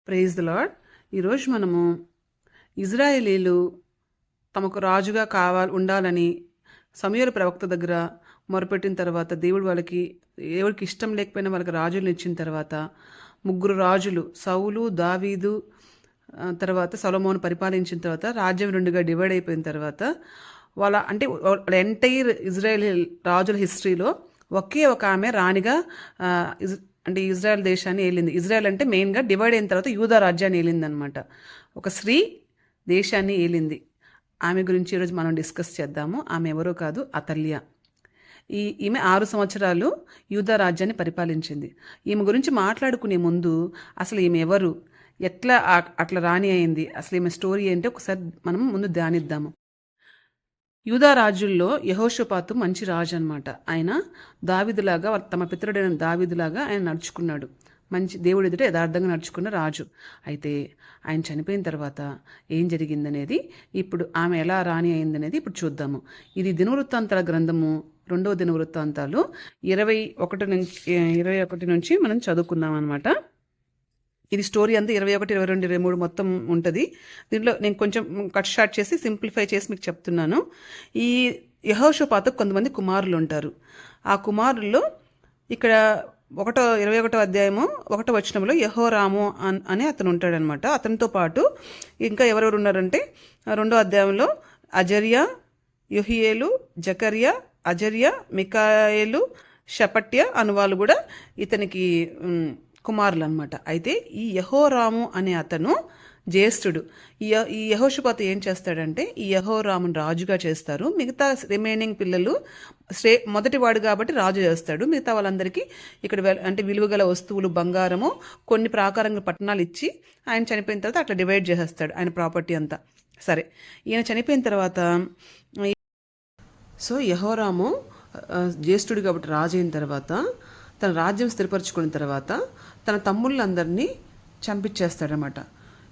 Praise the lord. ఈరోజు మనము ఇజ్రాయేలీలు తమకు రాజుగా ఉండాలని సమూయేలు ప్రవక్త దగ్గర మొరపెట్టిన తర్వాత దేవుడికి ఇష్టం లేకపోయినా వాళ్ళకి రాజులను ఇచ్చిన తర్వాత ముగ్గురు రాజులు సౌలు, దావీదు, తర్వాత సొలొమోను పరిపాలించిన తర్వాత రాజ్యం రెండుగా డివైడ్ అయిపోయిన తర్వాత వాళ్ళ ఎంటైర్ ఇజ్రాయేల్ రాజుల హిస్టరీలో ఒకే ఒక ఆమె రాణిగా ఇజ్రాయెల్ దేశాన్ని ఏలింది. ఇజ్రాయెల్ అంటే మెయిన్గా డివైడ్ అయిన తర్వాత యూదా రాజ్యాన్ని ఏలింది అనమాట. ఒక స్త్రీ దేశాన్ని ఏలింది. ఆమె గురించి ఈరోజు మనం డిస్కస్ చేద్దాము. ఆమె ఎవరో కాదు, అతల్య. ఈమె 6 సంవత్సరాలు యూదా రాజ్యాన్ని పరిపాలించింది. ఈమె గురించి మాట్లాడుకునే ముందు అసలు ఈమె ఎవరు, ఎట్లా అట్లా రాణి అయింది, అసలు ఈమె స్టోరీ ఏంటో ఒకసారి మనం ముందు ధ్యానిద్దాము. యూదా రాజుల్లో యెహోషాపాతు మంచి రాజు అనమాట. ఆయన దావీదులాగా, తమ పితరుడైన దావీదులాగా ఆయన నడుచుకున్నాడు. మంచి దేవుడి ఎదుట యథార్థంగా నడుచుకున్న రాజు. అయితే ఆయన చనిపోయిన తర్వాత ఏం జరిగిందనేది, ఇప్పుడు ఆమె ఎలా రాణి అయిందనేది ఇప్పుడు చూద్దాము. ఇది దినవృత్తాంతాల గ్రంథము 2వ దినవృత్తాంతాలు 21 నుంచి మనం చదువుకుందాం అనమాట. ఇది స్టోరీ అంతా 21, 22, 23 మొత్తం ఉంటుంది. దీంట్లో నేను కొంచెం కట్ షార్ట్ చేసి సింప్లిఫై చేసి మీకు చెప్తున్నాను. ఈ యెహోషాపాతుకు కొంతమంది కుమారులు ఉంటారు. ఆ కుమారుల్లో ఇక్కడ 21వ అధ్యాయము 1వ వచనంలో యెహోరాము అని అతను ఉంటాడనమాట. అతనితో పాటు ఇంకా ఎవరెవరు ఉన్నారంటే 2వ అధ్యాయంలో అజర్యా, యోహియేలు, జకర్యా, అజర్యా, మికాయేలు, షపట్య అను వాళ్ళు కూడా ఇతనికి కుమారులు అనమాట. అయితే ఈ యెహోరాము అనే అతను జ్యేష్ఠుడు. ఈ యెహోషాపాతు ఏం చేస్తాడంటే ఈ యెహోరామును రాజుగా చేస్తారు. మిగతా రిమైనింగ్ పిల్లలు మొదటివాడు కాబట్టి రాజు చేస్తాడు. మిగతా వాళ్ళందరికీ ఇక్కడ విలువగల వస్తువులు, బంగారము, కొన్ని ప్రాకారంగా పట్టణాలు ఇచ్చి ఆయన చనిపోయిన తర్వాత అట్లా డివైడ్ చేసేస్తాడు ఆయన ప్రాపర్టీ అంతా. సరే, ఈయన చనిపోయిన తర్వాత యెహోరాము జ్యేష్ఠుడు కాబట్టి రాజు అయిన తర్వాత తన రాజ్యం స్థిరపరచుకున్న తర్వాత తన తమ్ముళ్ళందరినీ చంపించేస్తాడనమాట.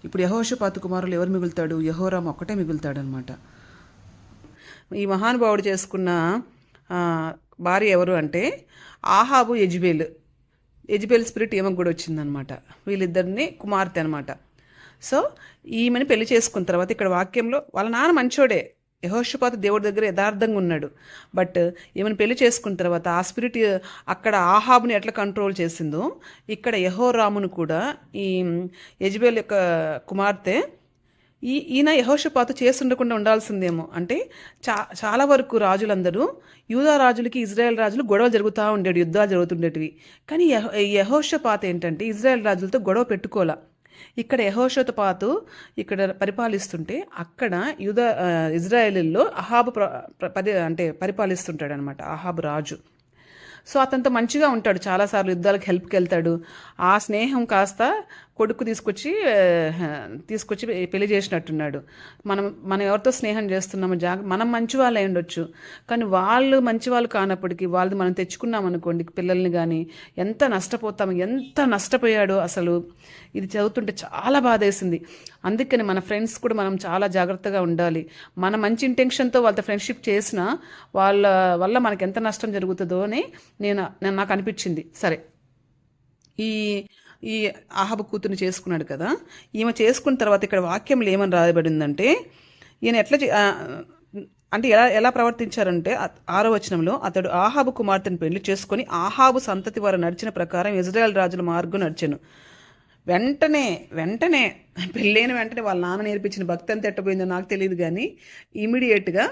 ఇప్పుడు యెహోషాపాతు కుమారులు ఎవరు మిగులుతాడు? యెహోరాము ఒక్కటే మిగులుతాడనమాట. ఈ మహానుభావుడు చేసుకున్న భార్య ఎవరు అంటే ఆహాబు, యెజబేల్ స్పిరిట్ ఈమెకు కూడా వచ్చిందనమాట. వీళ్ళిద్దరిని కుమార్తె అనమాట. సో ఈమెను పెళ్లి చేసుకున్న తర్వాత ఇక్కడ వాక్యంలో వాళ్ళ నాన్న మంచోడే, యెహోషాపాతు దేవుడి దగ్గర యథార్థంగా ఉన్నాడు. బట్ ఈమెను పెళ్లి చేసుకున్న తర్వాత ఆ స్పిరిట్ అక్కడ ఆహాబుని ఎట్లా కంట్రోల్ చేసిందో ఇక్కడ యెహోరామును కూడా, ఈ యెజబేల్ యొక్క కుమార్తె, ఈయన యెహోషాపాతు చేస్తుండకుండా ఉండాల్సిందేమో. అంటే చాలా వరకు రాజులందరూ, యూదా రాజులకి ఇజ్రాయెల్ రాజులు గొడవలు జరుగుతూ ఉండేవి, యుద్ధాలు జరుగుతుండేటివి. కానీ యెహోషాపాతు ఏంటంటే ఇజ్రాయెల్ రాజులతో గొడవ పెట్టుకోలే. ఇక్కడ యెహోషాపాతు ఇక్కడ పరిపాలిస్తుంటే అక్కడ ఇజ్రాయేలీల్లో అహాబు పరిపాలిస్తుంటాడు అనమాట, అహాబు రాజు. సో అతనితో మంచిగా ఉంటాడు, చాలాసార్లు యుద్ధాలకు హెల్ప్కి వెళ్తాడు. ఆ స్నేహం కాస్త కొడుకు తీసుకొచ్చి పెళ్లి చేసినట్టున్నాడు. మనం ఎవరితో స్నేహం చేస్తున్నామో మనం మంచి వాళ్ళు అయి ఉండొచ్చు, కానీ వాళ్ళు మంచి వాళ్ళు కానప్పటికీ వాళ్ళది మనం తెచ్చుకున్నాం అనుకోండి పిల్లల్ని, కానీ ఎంత నష్టపోయాడో అసలు. ఇది చదువుతుంటే చాలా బాధేసింది. అందుకని మన ఫ్రెండ్స్ కూడా మనం చాలా జాగ్రత్తగా ఉండాలి. మన మంచి ఇంటెన్షన్తో వాళ్ళతో ఫ్రెండ్షిప్ చేసినా వాళ్ళ వల్ల మనకి ఎంత నష్టం జరుగుతుందో అని నాకు అనిపించింది. సరే, ఈ ఆహాబు కూతుర్ని చేసుకున్నాడు కదా. ఈమె చేసుకున్న తర్వాత ఇక్కడ వాక్యంలో ఏమని రాయబడిందంటే ఈయన ఎలా ప్రవర్తించారంటే 6వ వచనంలో అతడు ఆహాబు కుమార్తెను పెళ్లి చేసుకొని ఆహాబు సంతతి వారు నడిచిన ప్రకారం ఇజ్రాయెల్ రాజుల మార్గం నడిచెను. వెంటనే పెళ్ళైన వెంటనే వాళ్ళ నాన్న నేర్పించిన భక్తి ఎంత ఎట్టపోయిందో నాకు తెలియదు, కానీ ఇమీడియట్గా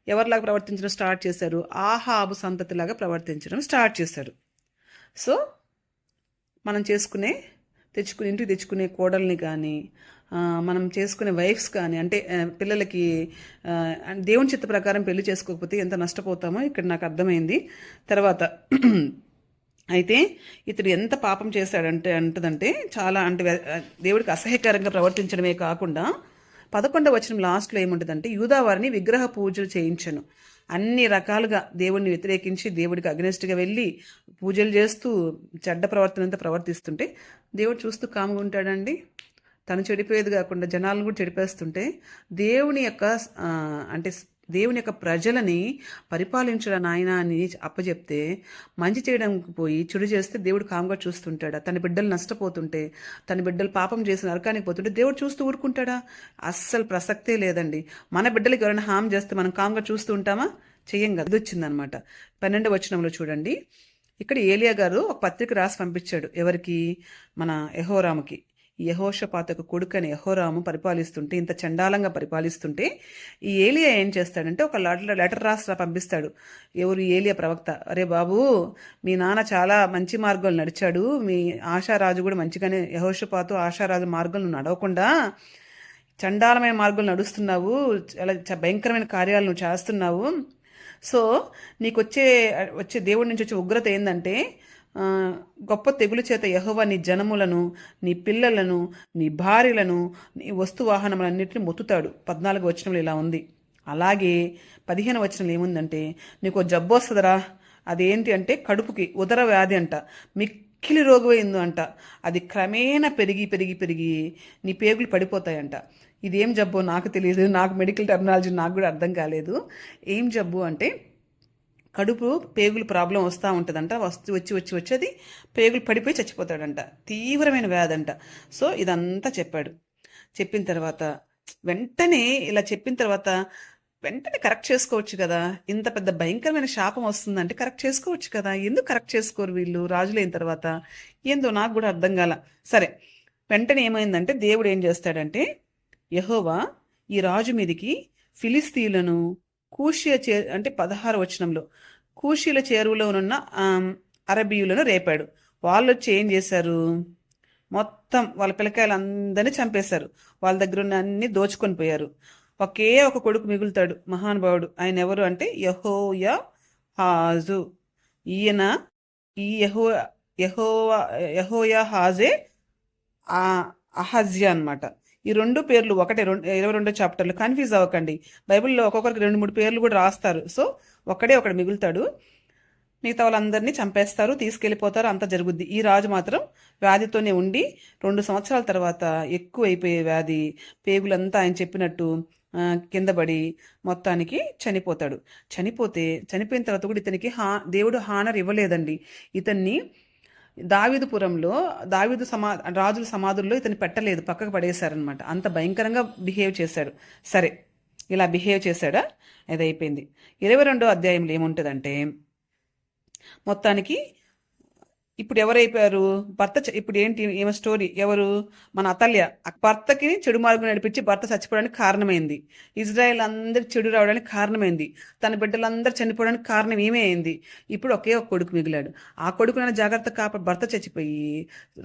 ఎవరిలాగా ప్రవర్తించడం స్టార్ట్ చేశారు? ఆహాబు సంతతిలాగా ప్రవర్తించడం స్టార్ట్ చేశారు. సో మనం ఇంటికి తెచ్చుకునే కోడల్ని కానీ, మనం చేసుకునే వైఫ్స్ కానీ, అంటే పిల్లలకి దేవుని చిత్త ప్రకారం పెళ్లి చేసుకోకపోతే ఎంత నష్టపోతామో ఇక్కడ నాకు అర్థమైంది తర్వాత. అయితే ఇతడు ఎంత పాపం చేశాడంటే చాలా దేవుడికి అసహ్యకరంగా ప్రవర్తించడమే కాకుండా 11వ వచనం లాస్ట్లో ఏముంటుందంటే యూదా వారిని విగ్రహ పూజలు చేయించను. అన్ని రకాలుగా దేవుడిని వ్యతిరేకించి దేవుడికి అగ్నెస్ట్గా వెళ్ళి పూజలు చేస్తూ చెడ్డ ప్రవర్తనంతా ప్రవర్తిస్తుంటే దేవుడు చూస్తూ కాముగా ఉంటాడండి. తను చెడిపోయేది కాకుండా జనాలను కూడా చెడిపేస్తుంటే దేవుని యొక్క ప్రజలని పరిపాలించడం నాయన అని అప్పచెప్తే మంచి చేయడానికి పోయి చెడు చేస్తే దేవుడు కామ్గా చూస్తుంటాడా? తన బిడ్డలు నష్టపోతుంటే, తన బిడ్డలు పాపం చేసి నరకానికి పోతుంటే దేవుడు చూస్తూ ఊరుకుంటాడా? అస్సలు ప్రసక్తే లేదండి. మన బిడ్డలకి ఎవరైనా హామ్ చేస్తే మనం కామ్గా చూస్తూ ఉంటామా? చెయ్యం కదా. ఇది వచ్చిందనమాట 12వ వచనంలో చూడండి. ఇక్కడ ఏలియా గారు ఒక పత్రిక రాసి పంపించాడు. ఎవరికి? మన యెహోరాముకి. యెహోషాపాతుకు కొడుకని యెహోరాము పరిపాలిస్తుంటే, ఇంత చండాలంగా పరిపాలిస్తుంటే, ఈ ఏలియా ఏం చేస్తాడంటే ఒక లెటర్ రాసి పంపిస్తాడు. ఎవరు? ఏలియా ప్రవక్త. అరే బాబు, మీ నాన్న చాలా మంచి మార్గంలో నడిచాడు, మీ ఆశారాజు కూడా మంచిగానే, యెహోషాపాతు ఆశారాజు మార్గంలో నడవకుండా చండాలమైన మార్గంలో నడుస్తున్నావు, చాలా భయంకరమైన కార్యాలు నువ్వు చేస్తున్నావు. సో నీకు వచ్చే దేవుడి నుంచి వచ్చే ఉగ్రత ఏంటంటే, గొప్ప తెగులు చేత యెహోవా నీ జనములను, నీ పిల్లలను, నీ భార్యలను, నీ వస్తు వాహనములన్నింటినీ మొత్తుతాడు. 14వ వచనంలో ఇలా ఉంది. అలాగే 15వ వచనంలో ఏముందంటే, నీకు జబ్బు వస్తుందరా, అదేంటి అంటే కడుపుకి ఉదర వ్యాధి అంట, మిక్కిలి రోగమైంది అంట. అది క్రమేణా పెరిగి పెరిగి పెరిగి నీ పేగులు పడిపోతాయంట. ఇదేం జబ్బు నాకు తెలియదు, నాకు మెడికల్ టెర్మినాలజీ నాకు కూడా అర్థం కాలేదు. ఏం జబ్బు అంటే కడుపు పేగులు ప్రాబ్లం వస్తూ ఉంటుందంట. వచ్చి అది పేగులు పడిపోయి చచ్చిపోతాడంట. తీవ్రమైన వ్యాధి అంట. సో ఇదంతా చెప్పాడు. చెప్పిన తర్వాత ఇలా చెప్పిన తర్వాత వెంటనే కరెక్ట్ చేసుకోవచ్చు కదా. ఇంత పెద్ద భయంకరమైన శాపం వస్తుందంటే కరెక్ట్ చేసుకోవచ్చు కదా. ఎందుకు కరెక్ట్ చేసుకోరు వీళ్ళు రాజులైన తర్వాత? ఏందో నాకు కూడా అర్థం కాల. సరే, వెంటనే ఏమైందంటే దేవుడు ఏం చేస్తాడంటే, యెహోవా ఈ రాజు మీదికి ఫిలిస్తీయులను, కూషియ అంటే 16వ వచనంలో కూషీల చేరువలో ఉన్న అరబీయులను రేపాడు. వాళ్ళు వచ్చి ఏం చేశారు? మొత్తం వాళ్ళ పిల్లకాయలందరినీ చంపేశారు. వాళ్ళ దగ్గర ఉన్న అన్ని దోచుకొని పోయారు. ఒకే ఒక కొడుకు మిగులుతాడు, మహానుభావుడు. ఆయన ఎవరు అంటే యెహోయాహాజు. ఈయన ఈ యెహోయాహాజే అహజ్యా అనమాట. ఈ రెండు పేర్లు ఒకటే. 22వ చాప్టర్లో కన్ఫ్యూజ్ అవ్వకండి. బైబిల్లో ఒక్కొక్కరికి 2-3 పేర్లు కూడా రాస్తారు. సో ఒకడు మిగులుతాడు, మిగతా వాళ్ళందరినీ చంపేస్తారు, తీసుకెళ్ళిపోతారు, అంతా జరుగుద్ది. ఈ రాజు మాత్రం వ్యాధితోనే ఉండి 2 సంవత్సరాల తర్వాత ఎక్కువైపోయే వ్యాధి, పేగులంతా ఆయన చెప్పినట్టు కింద పడి మొత్తానికి చనిపోతాడు. చనిపోయిన తర్వాత కూడా ఇతనికి దేవుడు హానర్ ఇవ్వలేదండి. ఇతన్ని దావీదుపురంలో రాజుల సమాధుల్లో ఇతన్ని పెట్టలేదు, పక్కకు పడేశారనమాట. అంత భయంకరంగా బిహేవ్ చేశాడు. సరే, ఇలా బిహేవ్ చేశాడా? అది అయిపోయింది. 22వ అధ్యాయంలో ఏముంటుందంటే, మొత్తానికి ఇప్పుడు ఎవరైపోయారు? ఇప్పుడు ఏంటి ఏమో స్టోరీ? ఎవరు? మన అతల్య భర్తకి చెడు మార్గం నడిపించి భర్త చచ్చిపోవడానికి కారణమైంది. ఇజ్రాయెల్ అందరికి చెడు రావడానికి కారణమైంది. తన బిడ్డలందరూ చనిపోవడానికి కారణం ఏమే అయింది. ఇప్పుడు ఒకే ఒక కొడుకు మిగిలాడు. ఆ కొడుకునైనా జాగ్రత్త భర్త చచ్చిపోయి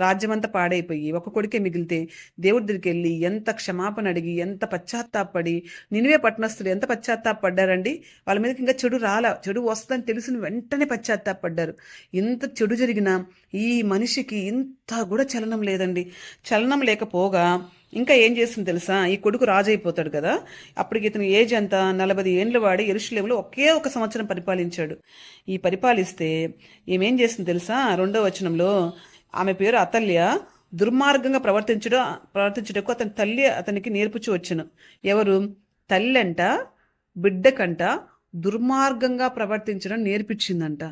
రాజ్యం అంతా పాడైపోయి ఒక కొడుకే మిగిలితే దేవుడి దగ్గరికి వెళ్ళి ఎంత క్షమాపణ అడిగి, ఎంత పశ్చాత్తాపడి, నినివే పట్టణస్తులు ఎంత పశ్చాత్తాపడ్డారండి. వాళ్ళ మీదకి ఇంకా చెడు వస్తుందని తెలిసిన వెంటనే పశ్చాత్తాపడ్డారు. ఇంత చెడు జరిగినా ఈ మనిషికి ఇంత కూడా చలనం లేదండి. చలనం లేకపోగా ఇంకా ఏం చేస్తుంది తెలుసా? ఈ కొడుకు రాజు అయిపోతాడు కదా. అప్పటికి ఇతని ఏజ్ ఎంత? 40 ఏండ్ల వాడి యెరూషలేములో ఒకే ఒక సంవత్సరం పరిపాలించాడు. ఈ పరిపాలిస్తే ఏమేం చేస్తుంది తెలుసా? 2వ వచనంలో ఆమె పేరు అతల్య. దుర్మార్గంగా ప్రవర్తించుటకు అతని తల్లి అతనికి నేర్పుచు వచ్చును. ఎవరు? తల్లి అంట బిడ్డకంట దుర్మార్గంగా ప్రవర్తించడం నేర్పించిందంట.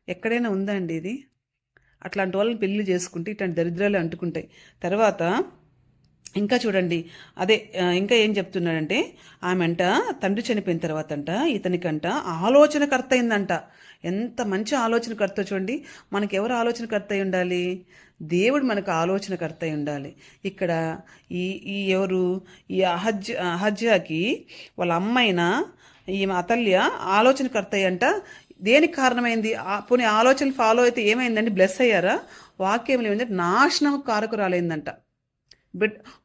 ఎక్కడైనా ఉందా అండి ఇది? అట్లాంటి వాళ్ళని పెళ్లి చేసుకుంటే ఇట్లాంటి దరిద్రాలు అంటుకుంటాయి. తర్వాత ఇంకా చూడండి, ఇంకా ఏం చెప్తున్నాడంటే, ఆమెంట తండ్రి చనిపోయిన తర్వాత అంట ఇతనికంట ఆలోచనకర్త అయిందంట. ఎంత మంచి ఆలోచనకర్త చూడండి. మనకి ఎవరు ఆలోచనకర్త అయి ఉండాలి? దేవుడు మనకు ఆలోచనకర్త అయి ఉండాలి. ఇక్కడ ఈ ఎవరు? ఈ అహజ్యాకి వాళ్ళ అమ్మైన ఈ అతల్య ఆలోచనకర్త అంట. దేనికి కారణమైంది? పోనీ ఆలోచనలు ఫాలో అయితే ఏమైందండి? బ్లెస్ అయ్యారా? వాక్యం ఏమైందంటే నాశనం కారకురాలైందంట.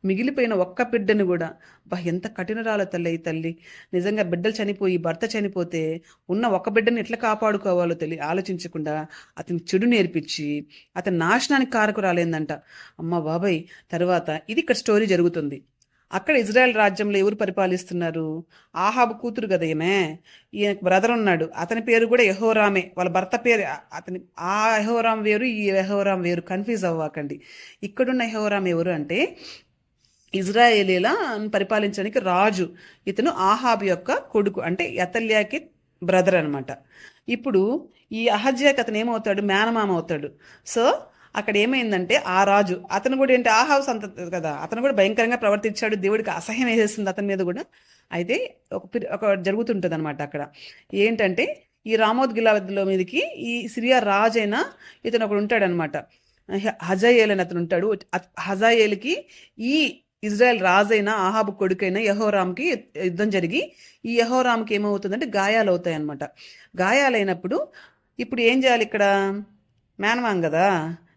మిగిలిపోయిన ఒక్క బిడ్డను కూడా, ఎంత కఠినరాల తల్లి. నిజంగా బిడ్డలు చనిపోయి భర్త చనిపోతే ఉన్న ఒక బిడ్డను ఎట్లా కాపాడుకోవాలో ఆలోచించకుండా అతని చెడు నేర్పించి అతని నాశనానికి కారకురాలైందంట. అమ్మ బాబాయ్. తర్వాత ఇది ఇక్కడ స్టోరీ జరుగుతుంది. అక్కడ ఇజ్రాయెల్ రాజ్యంలో ఎవరు పరిపాలిస్తున్నారు? ఆహాబు కూతురు కదా ఈమె. ఈయనకు బ్రదర్ ఉన్నాడు, అతని పేరు కూడా యెహోరామే. వాళ్ళ భర్త పేరు ఆ యెహోరాం వేరు, ఈ యెహోరాం వేరు. కన్ఫ్యూజ్ అవ్వకండి. ఇక్కడున్న యెహోరాం ఎవరు అంటే ఇజ్రాయేలీల పరిపాలించడానికి రాజు. ఇతను ఆహాబు యొక్క కొడుకు, అంటే అతల్యాకి బ్రదర్ అనమాట. ఇప్పుడు ఈ అహజ్యాకి అతను ఏమవుతాడు, మేనమామ అవుతాడు. సో అక్కడ ఏమైందంటే ఆ రాజు, అతను కూడా ఏంటి ఆహాబు సంతతి కదా, అతను కూడా భయంకరంగా ప్రవర్తించాడు, దేవుడికి అసహ్యం వేసేస్తుంది అతని మీద కూడా. అయితే ఒక జరుగుతుంటుంది అనమాట అక్కడ. ఏంటంటే ఈ రామోద్ గిలాద్లో మీదకి ఈ సిరియా రాజు అయిన ఇతను ఒకడు ఉంటాడనమాట, హజాయేల్ అని అతను ఉంటాడు. హజాయేల్కి ఈ ఇజ్రాయెల్ రాజైన ఆహాబు కొడుకైన యెహోరాంకి యుద్ధం జరిగి ఈ యెహోరాంకి ఏమవుతుందంటే గాయాలు అవుతాయి అనమాట. గాయాలైనప్పుడు ఇప్పుడు ఏం చేయాలి, ఇక్కడ మేనమాం కదా,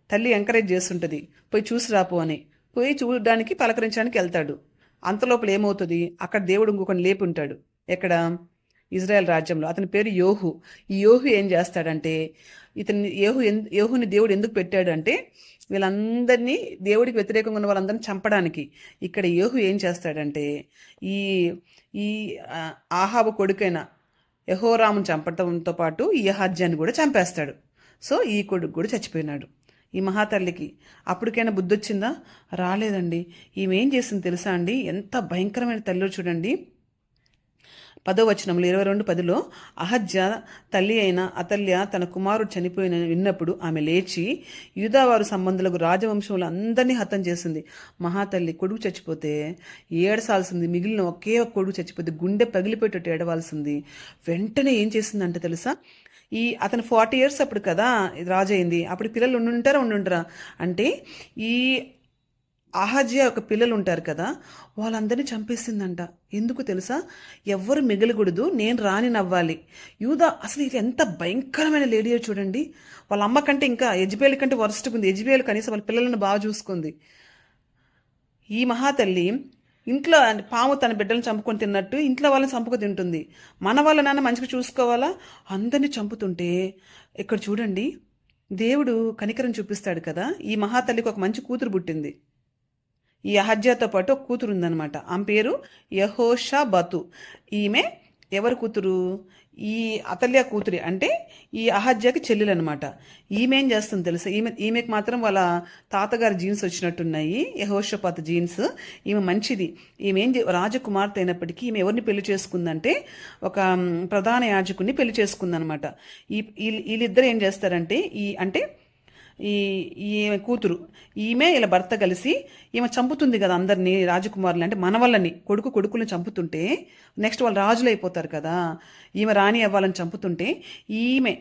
తల్లి ఎంకరేజ్ చేస్తుంటుంది, పోయి చూసి రాపు అని. పోయి చూడడానికి పలకరించడానికి వెళ్తాడు. అంతలోపల ఏమవుతుంది, అక్కడ దేవుడు ఇంకొకని లేపి ఉంటాడు. ఎక్కడ, ఇజ్రాయెల్ రాజ్యంలో. అతని పేరు యోహు. ఈ యోహు ఏం చేస్తాడంటే, యోహుని దేవుడు ఎందుకు పెట్టాడు అంటే వీళ్ళందరినీ, దేవుడికి వ్యతిరేకంగా ఉన్న వాళ్ళందరినీ చంపడానికి. ఇక్కడ యోహు ఏం చేస్తాడంటే ఈ ఈ ఆహాబు కొడుకైన యెహోరామును చంపడంతో పాటు ఈ అహజ్యాన్ని కూడా చంపేస్తాడు. సో ఈ కొడుకు కూడా చచ్చిపోయినాడు. ఈ మహాతల్లికి అప్పటికైనా బుద్ధి వచ్చిందా? రాలేదండి. ఈమె ఏం చేసింది తెలుసా అండి, ఎంత భయంకరమైన తల్లి చూడండి. 10వ వచనంలో 22:10 అహజ్య తల్లి అయిన అతల్య తన కుమారుడు చనిపోయిన విన్నప్పుడు ఆమె లేచి యూదావారు సంబంధులకు రాజవంశంలో అందరినీ హతం చేసింది. మహాతల్లి కొడుకు చచ్చిపోతే ఏడసాల్సింది, మిగిలిన ఒకే ఒక కొడుకు చచ్చిపోతే గుండె పగిలిపోయేటట్టు ఏడవాల్సింది. వెంటనే ఏం చేసిందంటే తెలుసా, అతను 40 years అప్పుడు కదా రాజు అయింది. అప్పుడు పిల్లలు ఉండుంటారా అంటే ఈ అహజ్యా యొక్క పిల్లలు ఉంటారు కదా, వాళ్ళందరినీ చంపేసిందంట. ఎందుకు తెలుసా, ఎవ్వరు మిగలకూడదు, నేను రాని నవ్వాలి. యూదా అసలు ఇది ఎంత భయంకరమైన లేడీయో చూడండి. వాళ్ళ అమ్మ కంటే ఇంకా యెజబేలు కంటే వరస్ట్గా ఉంది. యెజబేలు కనీసం వాళ్ళ పిల్లలను బాగా చూసుకుంది. ఈ మహాతల్లి ఇంట్లో పాము తన బిడ్డలను చంపుకొని తిన్నట్టు ఇంట్లో వాళ్ళని చంపుకు తింటుంది. మన వాళ్ళ నాన్న మంచిగా చూసుకోవాలా, అందరినీ చంపుతుంటే ఇక్కడ చూడండి దేవుడు కనికరం చూపిస్తాడు కదా. ఈ మహాతల్లికి ఒక మంచి కూతురు పుట్టింది. ఈ అహజ్యాతో పాటు ఒక కూతురు ఉందన్నమాట. ఆమె పేరు యెహోషాబతు. ఈమె ఎవరి కూతురు, ఈ అతల్య కూతురి, అంటే ఈ అహజ్యాకి చెల్లెలు అనమాట. ఈమె ఏం చేస్తుంది తెలుసా, ఈమెకి మాత్రం వాళ్ళ తాతగారి జీన్స్ వచ్చినట్టున్నాయి, యెహోషాపాతు జీన్స్. ఈమె మంచిది. ఈమె రాజకుమార్తె అయినప్పటికీ ఈమె ఎవరిని పెళ్లి చేసుకుందంటే ఒక ప్రధాన యాజకుడిని పెళ్లి చేసుకుందనమాట. వీళ్ళిద్దరు ఏం చేస్తారంటే ఈమె కూతురు, ఈమె ఇలా భర్త కలిసి ఈమె చంపుతుంది కదా అందరినీ, రాజకుమారులు అంటే మనవళ్ళని, కొడుకుని చంపుతుంటే నెక్స్ట్ వాళ్ళు రాజులు అయిపోతారు కదా, ఈమె రాణి అవ్వాలని చంపుతుంటే ఈమె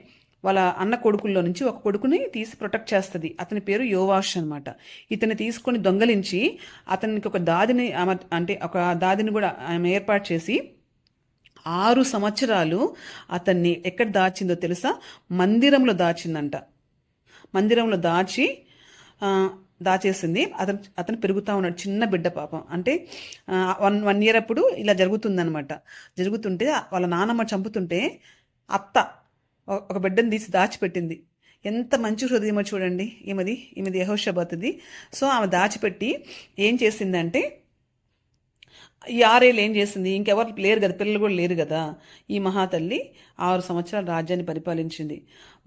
వాళ్ళ అన్న కొడుకుల్లో నుంచి ఒక కొడుకుని తీసి ప్రొటెక్ట్ చేస్తుంది. అతని పేరు యోవాష్ అనమాట. ఇతన్ని తీసుకొని దొంగలించి అతనికి ఒక దాదిని కూడా ఆమె ఏర్పాటు చేసి 6 సంవత్సరాలు అతన్ని ఎక్కడ దాచిందో తెలుసా, మందిరంలో దాచిందంట. మందిరంలో దాచేసింది. అతను పెరుగుతూ ఉన్నాడు, చిన్న బిడ్డ పాపం. అంటే 1 year అప్పుడు ఇలా జరుగుతుందనమాట. జరుగుతుంటే వాళ్ళ నాన్నమ్మ చంపుతుంటే అత్త ఒక బిడ్డను తీసి దాచిపెట్టింది. ఎంత మంచి హృదయమో చూడండి ఈమెది యెహోషాబతుది. సో ఆమె దాచిపెట్టి ఏం చేసిందంటే ఈ 6 ఏళ్ళు ఏం చేసింది, ఇంకెవరు లేరు కదా, పిల్లలు కూడా లేరు కదా. ఈ మహాతల్లి 6 సంవత్సరాలు రాజ్యాన్ని పరిపాలించింది.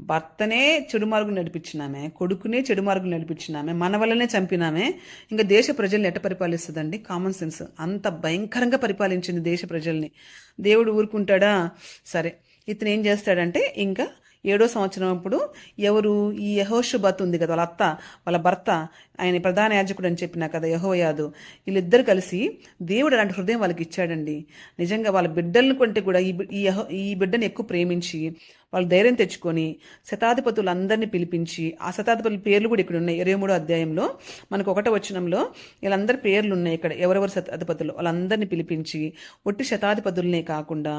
భర్తనే చెడు మార్గం నడిపించినామే, కొడుకునే చెడు మార్గం నడిపించినామే, మన వల్లనే చంపినామే. ఇంకా దేశ ప్రజల్ని ఎట్ట పరిపాలిస్తుందండి, కామన్ సెన్స్. అంత భయంకరంగా పరిపాలించింది దేశ ప్రజల్ని. దేవుడు ఊరుకుంటాడా? సరే, ఇతను ఏం చేస్తాడంటే ఇంకా 7వ సంవత్సరం అప్పుడు ఎవరు, ఈ యెహోషాబాతు ఉంది కదా, వాళ్ళ అత్త, వాళ్ళ భర్త, ఆయన ప్రధాన యాజకుడు అని చెప్పినా కదా యెహోయాదు, వీళ్ళిద్దరు కలిసి దేవుడు అలాంటి హృదయం వాళ్ళకి ఇచ్చాడండి. నిజంగా వాళ్ళ బిడ్డలను కంటే కూడా ఈ బిడ్డని ఎక్కువ ప్రేమించి వాళ్ళు ధైర్యం తెచ్చుకొని శతాధిపతులందరినీ పిలిపించి, ఆ శతాధిపతుల పేర్లు కూడా ఇక్కడ ఉన్నాయి. 23వ అధ్యాయంలో మనకు 1వ వచనంలో వీళ్ళందరి పేర్లు ఉన్నాయి. ఇక్కడ ఎవరెవరు శతాధిపతులు వాళ్ళందరినీ పిలిపించి, ఒట్టి శతాధిపతులనే కాకుండా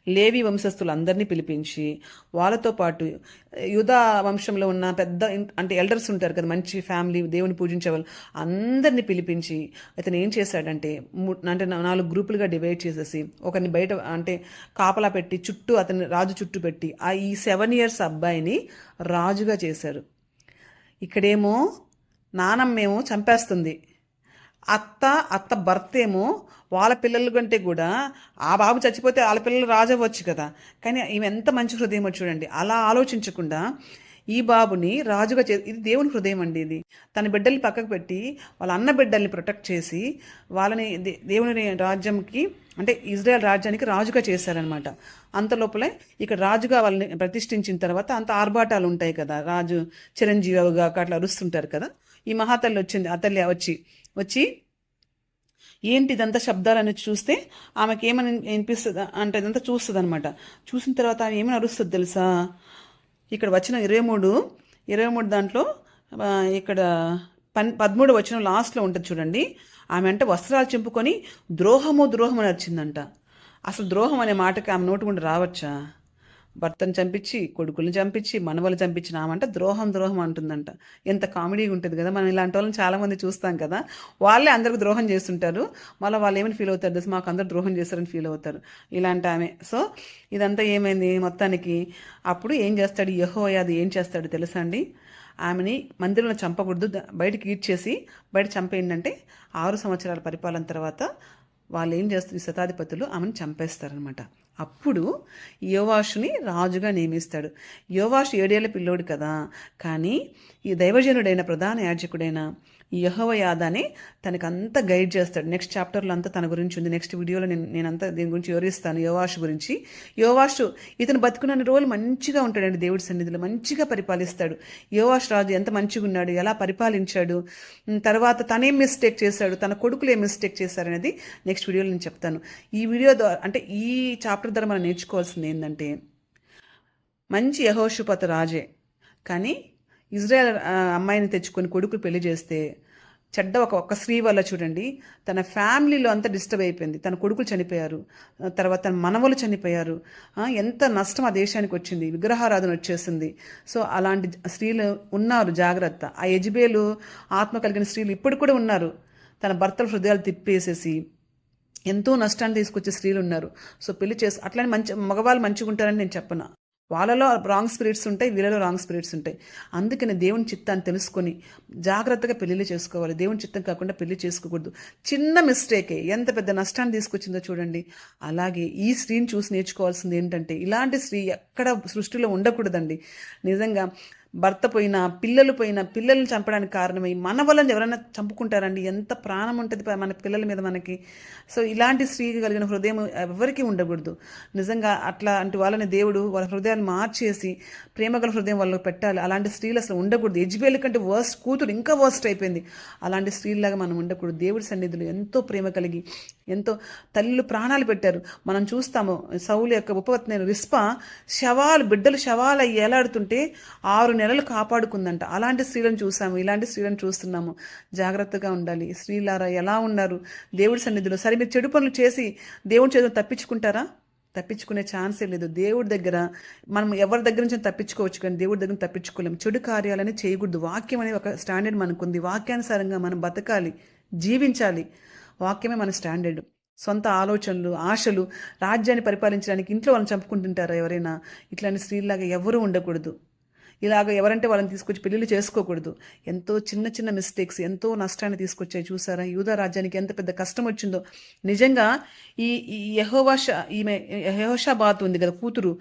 లేవి వంశస్థులందరినీ పిలిపించి, వాళ్ళతో పాటు యూదా వంశంలో ఉన్న పెద్ద అంటే ఎల్డర్స్ ఉంటారు కదా, మంచి ఫ్యామిలీ, దేవుని పూజించే వాళ్ళు అందరినీ పిలిపించి అతను ఏం చేశాడంటే 4 గ్రూపులుగా డివైడ్ చేసేసి ఒకరిని బయట కాపలా పెట్టి అతని రాజు చుట్టూ పెట్టి ఈ 7 years అబ్బాయిని రాజుగా చేశారు. ఇక్కడేమో నానమ్మేమో చంపేస్తుంది, అత్త భర్త ఏమో వాళ్ళ పిల్లల కంటే కూడా ఆ బాబు చచ్చిపోతే వాళ్ళ పిల్లలు రాజు అవ్వచ్చు కదా. కానీ ఈమె ఎంత మంచి హృదయం చూడండి. అలా ఆలోచించకుండా ఈ బాబుని రాజుగా ఇది దేవుని హృదయం అండి. ఇది తన బిడ్డల్ని పక్కకు పెట్టి వాళ్ళ అన్న బిడ్డల్ని ప్రొటెక్ట్ చేసి వాళ్ళని దేవుని రాజ్యంకి అంటే ఇజ్రాయెల్ రాజ్యానికి రాజుగా చేశారనమాట. అంత లోపలే ఇక్కడ రాజుగా వాళ్ళని ప్రతిష్ఠించిన తర్వాత అంత ఆర్భాటాలు ఉంటాయి కదా, రాజు చిరంజీవిగా అట్లా అరుస్తుంటారు కదా. ఈ మహాతల్లి వచ్చింది, ఆ తల్లి వచ్చి ఏంటి ఇదంతా శబ్దాలని చూస్తే ఆమెకి ఏమని వినిపిస్తుంది అంటే ఇదంతా చూస్తుంది అనమాట. చూసిన తర్వాత ఆమె ఏమని అరుస్తుంది తెలుసా? ఇక్కడ వచ్చిన 23 దాంట్లో ఇక్కడ 13 వచ్చిన లాస్ట్లో ఉంటుంది చూడండి. ఆమె అంటే వస్త్రాలు చింపుకొని ద్రోహము అని అరిచిందంట. అసలు ద్రోహం అనే మాటకి ఆమె నోటి గుండా రావచ్చా? భర్తను చంపించి, కొడుకుల్ని చంపించి, మనవలు చంపించిన ఆమంట ద్రోహం అంటుందంట. ఎంత కామెడీగా ఉంటుంది కదా. మనం ఇలాంటి వాళ్ళని చాలామంది చూస్తాం కదా. వాళ్ళే అందరికి ద్రోహం చేస్తుంటారు. మళ్ళీ వాళ్ళు ఏమని ఫీల్ అవుతారు తెలుసు, మాకు అందరు ద్రోహం చేస్తారని ఫీల్ అవుతారు ఇలాంటి ఆమె. సో ఇదంతా ఏమైంది మొత్తానికి? అప్పుడు ఏం చేస్తాడు యెహోయాదా? ఏం చేస్తాడు తెలుసా అండి? ఆమెని మందిరంలో చంపకూడదు, బయటకి ఈడ్చేసి బయట చంపేయండి. 6 సంవత్సరాల పరిపాలన తర్వాత వాళ్ళు ఏం చేస్తారు, ఈ శతాధిపతులు ఆమెను చంపేస్తారనమాట. అప్పుడు యోవాషుని రాజుగా నియమిస్తాడు. యోవాషు 7 ఏళ్ల పిల్లోడు కదా, కానీ ఈ దైవజనుడైన ప్రధాన యాజకుడైన యెహోయాదాని తనకంతా గైడ్ చేస్తాడు. నెక్స్ట్ చాప్టర్లో అంతా తన గురించి ఉంది. నెక్స్ట్ వీడియోలో నేనంతా దీని గురించి వివరిస్తాను యోవాషు గురించి. యోవాషు ఇతను బతుకున్న రోజులు మంచిగా ఉంటాడండి, దేవుడి సన్నిధిలో మంచిగా పరిపాలిస్తాడు. యోవాషు రాజు ఎంత మంచిగా ఉన్నాడు, ఎలా పరిపాలించాడు, తర్వాత తనేం మిస్టేక్ చేశాడు, తన కొడుకులు ఏం మిస్టేక్ చేశారనేది నెక్స్ట్ వీడియోలో నేను చెప్తాను. ఈ వీడియో ద్వారా అంటే ఈ చాప్టర్ ద్వారా మనం నేర్చుకోవాల్సింది ఏంటంటే, మంచి యెహోషాపాతు రాజే, కానీ ఇజ్రాయెల్ అమ్మాయిని తెచ్చుకొని కొడుకు పెళ్లి చేస్తే చెడ్డ ఒక స్త్రీ వల్ల చూడండి తన ఫ్యామిలీలో అంతా డిస్టర్బ్ అయిపోయింది. తన కొడుకులు చనిపోయారు, తర్వాత తన మనవలు చనిపోయారు. ఎంత నష్టం ఆ దేశానికి వచ్చింది, విగ్రహారాధన వచ్చేసింది. సో అలాంటి స్త్రీలు ఉన్నారు, జాగ్రత్త. ఆ యెజబేలు ఆత్మ కలిగిన స్త్రీలు ఇప్పుడు కూడా ఉన్నారు. తన భర్తల హృదయాలు తిప్పేసేసి ఎంతో నష్టాన్ని తీసుకొచ్చే స్త్రీలు ఉన్నారు. సో పెళ్లి చేసి అట్లనే మగవాళ్ళు మంచిగా ఉంటారని నేను చెప్పను. వాళ్ళలో రాంగ్ స్పిరిట్స్ ఉంటాయి, వీళ్ళలో రాంగ్ స్పిరిట్స్ ఉంటాయి. అందుకని దేవుని చిత్తాన్ని తెలుసుకొని జాగ్రత్తగా పెళ్లిళ్ళు చేసుకోవాలి. దేవుని చిత్తం కాకుండా పెళ్లి చేసుకోకూడదు. చిన్న మిస్టేకే ఎంత పెద్ద నష్టాన్ని తీసుకొచ్చిందో చూడండి. అలాగే ఈ స్త్రీని చూసి నేర్చుకోవాల్సింది ఏంటంటే, ఇలాంటి స్త్రీ ఎక్కడ సృష్టిలో ఉండకూడదండి. నిజంగా భర్త పోయినా, పిల్లల్ని చంపడానికి కారణమై మన వల్ల ఎవరైనా చంపుకుంటారండి. ఎంత ప్రాణం ఉంటుంది మన పిల్లల మీద మనకి. సో ఇలాంటి స్త్రీ కలిగిన హృదయం ఎవరికీ ఉండకూడదు. నిజంగా అట్లాంటి వాళ్ళని దేవుడు వాళ్ళ హృదయాన్ని మార్చేసి ప్రేమగల హృదయం వాళ్ళకి పెట్టాలి. అలాంటి స్త్రీలు అసలు ఉండకూడదు. యెజబేలు కంటే వర్స్ట్ కూతురు ఇంకా వర్స్ట్ అయిపోయింది. అలాంటి స్త్రీలాగా మనం ఉండకూడదు. దేవుడి సన్నిధిలో ఎంతో ప్రేమ కలిగి ఎంతో తల్లులు ప్రాణాలు పెట్టారు. మనం చూస్తాము సౌలు యొక్క ఉపపత్ని రిస్పా బిడ్డలు శవాలు ఏలాడుతుంటే 6 నెలలు కాపాడుకుందంట. అలాంటి స్త్రీలను చూసాము, ఇలాంటి స్త్రీలను చూస్తున్నాము. జాగ్రత్తగా ఉండాలి. స్త్రీలారా ఎలా ఉన్నారు దేవుడి సన్నిధిలో? సరే మీరు చెడు పనులు చేసి దేవుడి చేతులు తప్పించుకుంటారా? తప్పించుకునే ఛాన్సే లేదు. దేవుడి దగ్గర మనం ఎవరి దగ్గర నుంచి తప్పించుకోవచ్చు, కానీ దేవుడి దగ్గర తప్పించుకోలేము. చెడు కార్యాలని చేయకూడదు. వాక్యం అనేది ఒక స్టాండర్డ్ మనకుంది. వాక్యానుసారంగా మనం బతకాలి, జీవించాలి. వాక్యమే మన స్టాండర్డ్. సొంత ఆలోచనలు, ఆశలు, రాజ్యాన్ని పరిపాలించడానికి ఇంట్లో వాళ్ళని చంపుకుంటుంటారా ఎవరైనా? ఇట్లాంటి స్త్రీలాగా ఎవరూ ఉండకూడదు. ఇలాగ ఎవరంటే వాళ్ళని తీసుకొచ్చి పెళ్ళిళ్ళు చేసుకోకూడదు. ఎంతో చిన్న మిస్టేక్స్ ఎంతో నష్టాన్ని తీసుకొచ్చాయి. చూసారా యూదా రాజ్యానికి ఎంత పెద్ద కష్టం వచ్చిందో. నిజంగా ఈ యెహోషాబాతు ఉంది కదా కూతురు,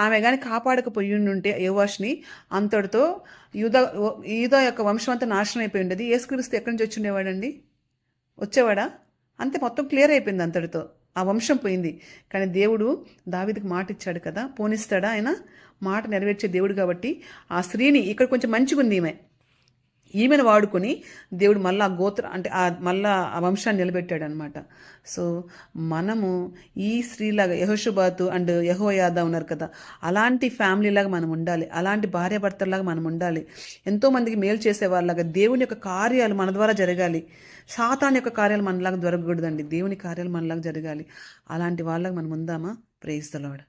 ఆమె కానీ కాపాడకపోయి ఉంటే యెహోవాష్ని అంతటితో యూదా యొక్క వంశం అంతా నాశనం అయిపోయి ఉండేది. యేసుక్రీస్తు ఎక్కడి నుంచి వచ్చిండేవాడండి? వచ్చేవాడా? అంతే, మొత్తం క్లియర్ అయిపోయింది అంతటితో. ఆ వంశం పోయింది. కానీ దేవుడు దావీదుకు మాట ఇచ్చాడు కదా, పోనిస్తాడా ఆయన? మాట నెరవేర్చే దేవుడు కాబట్టి ఆ స్త్రీని ఇక్కడ కొంచెం మంచిగా ఉంది ఈమెను వాడుకొని దేవుడు మళ్ళీ మళ్ళా ఆ వంశాన్ని నిలబెట్టాడు అనమాట. సో మనము ఈ స్త్రీలాగా యెహోషాబాతు అండ్ యెహోయాదా ఉన్నారు కదా, అలాంటి ఫ్యామిలీలాగా మనం ఉండాలి. అలాంటి భార్యాభర్తలాగా మనం ఉండాలి. ఎంతోమందికి మేలు చేసే వాళ్ళలాగా దేవుని యొక్క కార్యాలు మన ద్వారా జరగాలి. సాతాను యొక్క కార్యాలు మనలాగా జరగకూడదండి. దేవుని కార్యాలు మనలాగా జరగాలి. అలాంటి వాళ్ళగా మనం ఉందామా? Praise the lord.